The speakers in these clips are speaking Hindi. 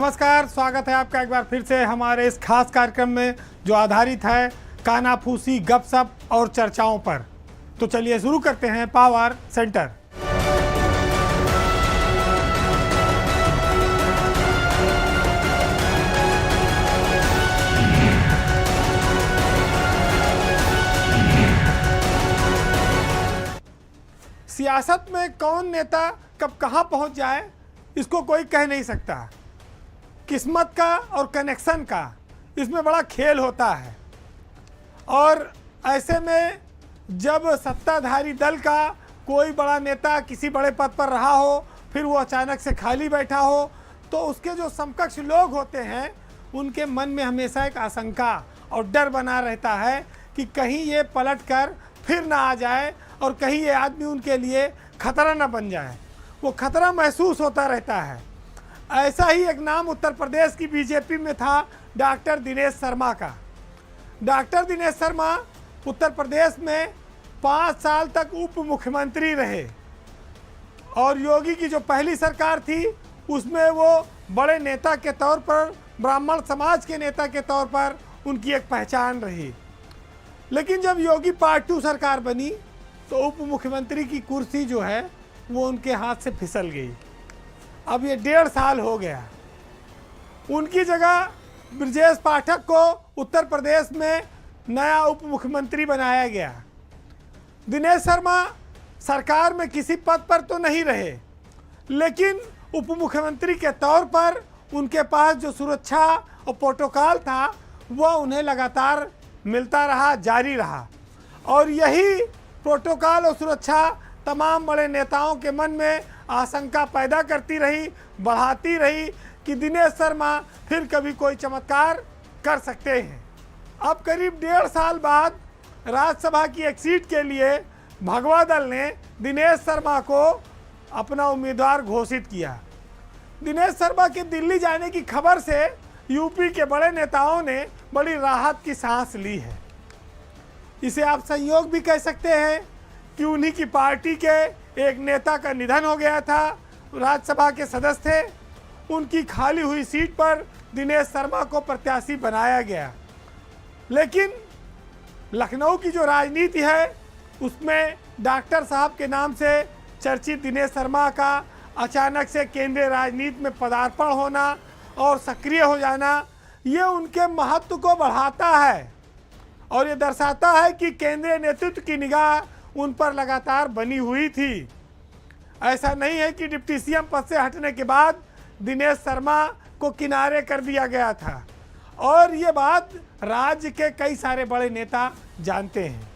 नमस्कार, स्वागत है आपका एक बार फिर से हमारे इस खास कार्यक्रम में जो आधारित है कानाफूसी, गपशप और चर्चाओं पर। तो चलिए शुरू करते हैं पावर सेंटर। सियासत में कौन नेता कब कहां पहुंच जाए इसको कोई कह नहीं सकता। किस्मत का और कनेक्शन का इसमें बड़ा खेल होता है। और ऐसे में जब सत्ताधारी दल का कोई बड़ा नेता किसी बड़े पद पर रहा हो, फिर वो अचानक से खाली बैठा हो, तो उसके जो समकक्ष लोग होते हैं उनके मन में हमेशा एक आशंका और डर बना रहता है कि कहीं ये पलट कर फिर ना आ जाए और कहीं ये आदमी उनके लिए खतरा ना बन जाए। वो खतरा महसूस होता रहता है। ऐसा ही एक नाम उत्तर प्रदेश की बीजेपी में था, डॉक्टर दिनेश शर्मा का। डॉक्टर दिनेश शर्मा उत्तर प्रदेश में 5 साल तक उप मुख्यमंत्री रहे और योगी की जो पहली सरकार थी उसमें वो बड़े नेता के तौर पर, ब्राह्मण समाज के नेता के तौर पर उनकी एक पहचान रही। लेकिन जब योगी पार्ट 2 सरकार बनी तो उप मुख्यमंत्री की कुर्सी जो है वो उनके हाथ से फिसल गई। अब ये 1.5 साल हो गया। उनकी जगह ब्रजेश पाठक को उत्तर प्रदेश में नया उप मुख्यमंत्री बनाया गया। दिनेश शर्मा सरकार में किसी पद पर तो नहीं रहे, लेकिन उप मुख्यमंत्री के तौर पर उनके पास जो सुरक्षा और प्रोटोकॉल था वह उन्हें लगातार मिलता रहा, जारी रहा। और यही प्रोटोकॉल और सुरक्षा तमाम बड़े नेताओं के मन में आशंका पैदा करती रही, बढ़ाती रही कि दिनेश शर्मा फिर कभी कोई चमत्कार कर सकते हैं। अब करीब 1.5 साल बाद राज्यसभा की एक सीट के लिए भगवा दल ने दिनेश शर्मा को अपना उम्मीदवार घोषित किया। दिनेश शर्मा के दिल्ली जाने की खबर से यूपी के बड़े नेताओं ने बड़ी राहत की सांस ली है। इसे आप संयोग भी कह सकते हैं कि उन्हीं की पार्टी के एक नेता का निधन हो गया था, राज्यसभा के सदस्य थे। उनकी खाली हुई सीट पर दिनेश शर्मा को प्रत्याशी बनाया गया। लेकिन लखनऊ की जो राजनीति है उसमें डॉक्टर साहब के नाम से चर्चित दिनेश शर्मा का अचानक से केंद्रीय राजनीति में पदार्पण होना और सक्रिय हो जाना, ये उनके महत्व को बढ़ाता है और ये दर्शाता है कि केंद्रीय नेतृत्व की निगाह उन पर लगातार बनी हुई थी। ऐसा नहीं है कि डिप्टी सीएम पद से हटने के बाद दिनेश शर्मा को किनारे कर दिया गया था। और ये बात राज्य के कई सारे बड़े नेता जानते हैं।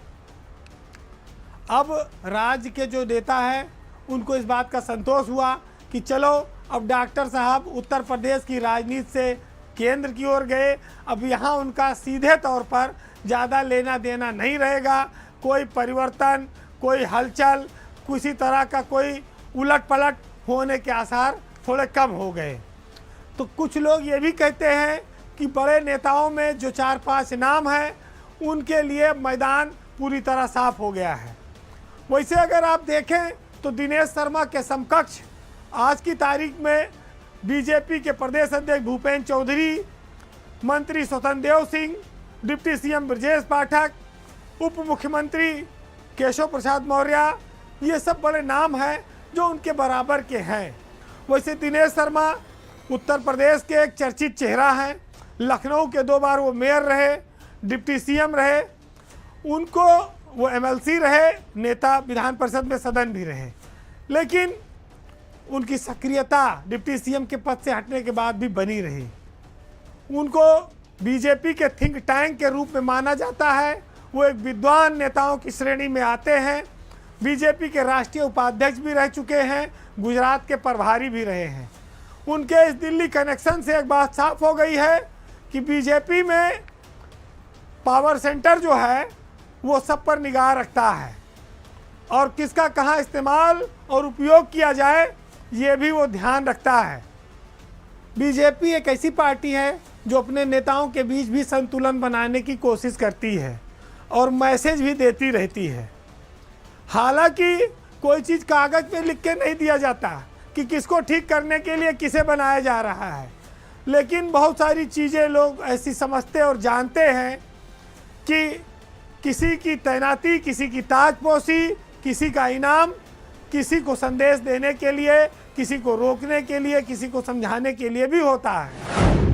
अब राज्य के जो नेता हैं उनको इस बात का संतोष हुआ कि चलो अब डॉक्टर साहब उत्तर प्रदेश की राजनीति से केंद्र की ओर गए, अब यहाँ उनका सीधे तौर पर ज़्यादा लेना देना नहीं रहेगा। कोई परिवर्तन, कोई हलचल, किसी तरह का कोई उलट पलट होने के आसार थोड़े कम हो गए। तो कुछ लोग ये भी कहते हैं कि बड़े नेताओं में जो 4-5 नाम हैं उनके लिए मैदान पूरी तरह साफ हो गया है। वैसे अगर आप देखें तो दिनेश शर्मा के समकक्ष आज की तारीख में बीजेपी के प्रदेश अध्यक्ष भूपेंद्र चौधरी, मंत्री स्वतंत्र देव सिंह, डिप्टी सीएम ब्रजेश पाठक, उप मुख्यमंत्री केशव प्रसाद मौर्य, ये सब बड़े नाम हैं जो उनके बराबर के हैं। वैसे दिनेश शर्मा उत्तर प्रदेश के एक चर्चित चेहरा हैं। लखनऊ के 2 बार वो मेयर रहे, डिप्टी सीएम रहे, उनको वो एमएलसी रहे, नेता विधान परिषद में सदन भी रहे। लेकिन उनकी सक्रियता डिप्टी सीएम के पद से हटने के बाद भी बनी रही। उनको बीजेपी के थिंक टैंक के रूप में माना जाता है। वो एक विद्वान नेताओं की श्रेणी में आते हैं। बीजेपी के राष्ट्रीय उपाध्यक्ष भी रह चुके हैं, गुजरात के प्रभारी भी रहे हैं। उनके इस दिल्ली कनेक्शन से एक बात साफ हो गई है कि बीजेपी में पावर सेंटर जो है वो सब पर निगाह रखता है और किसका कहाँ इस्तेमाल और उपयोग किया जाए ये भी वो ध्यान रखता है। बीजेपी एक ऐसी पार्टी है जो अपने नेताओं के बीच भी संतुलन बनाने की कोशिश करती है और मैसेज भी देती रहती है। हालांकि कोई चीज़ कागज़ पे लिख के नहीं दिया जाता कि किसको ठीक करने के लिए किसे बनाया जा रहा है, लेकिन बहुत सारी चीज़ें लोग ऐसी समझते और जानते हैं कि किसी की तैनाती, किसी की ताजपोशी, किसी का इनाम, किसी को संदेश देने के लिए, किसी को रोकने के लिए, किसी को समझाने के लिए भी होता है।